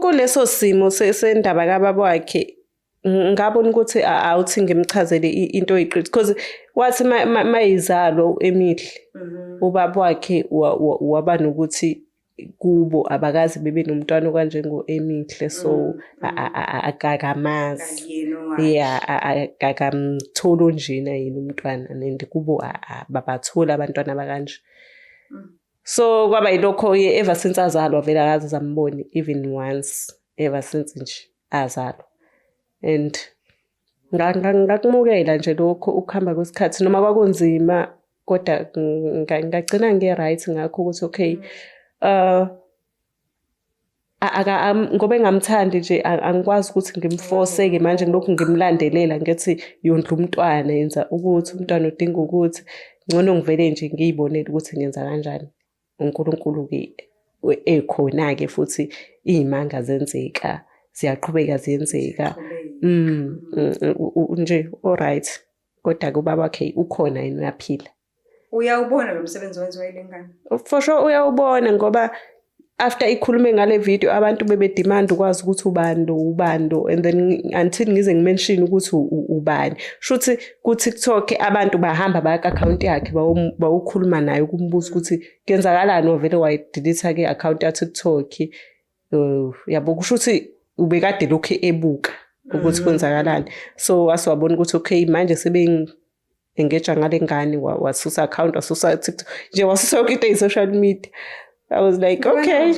kuleso simo sendaba kababa wakhe ngabona ukuthi awuthi ngimchazele into oyiqiniso because wathi mayizalo emihle ubaba wakhe waba nokuthi kubo abakazi bebe nomntwana okanjengo Emihle so akakamazi akakamtholo njena yini umntwana and kubo babathola abantwana bakanje. So kwaba yilokho ever since azalwa vele akaze zamboni even once ever since nje azalwa. And ngakumukela nje lokho ukuhamba kwesikhathi noma kwakunzima kodwa ngagcina nge-right ngakho ukuthi okay ngoba engamthandi nje angikwazi ukuthi ngimforce-ke manje ngilokhu ngimlandelela ngithi yondla umntwana yenza ukuthi umntwana udinga ukuthi ngcono ngivele nje ngiyibonele ukuthi ngenza kanjani. uNkulunkulu-ke ekhona-ke futhi iy'manga zenzeka ziyaqhubeka ziyenzeka nje alright kodwa-ke ubaba wakhe ukhona yena uyaphila. Uyawubona lo msebenzi wenziwa yile ngane? For sure uyawubona ngoba after ikhulume ngale video abantu bebedemand ukwazi ukuthi ubando and then until ngize ngimention ukuthi ubani shuthi ku TikTok abantu bahamba baya ku-account yakhe bawukhuluma naye ukumbuza ukuthi kuyenzakalani ovele wayidelete ke account ya TikTok yabo kushuthi ubekade lokho ebuka ukuthi kwenzakalani so wasiwabona ukuthi okay manje engage ngale ngane wasusa account wasusa TikTok nje wasusa yonke into social media. I was like, okay.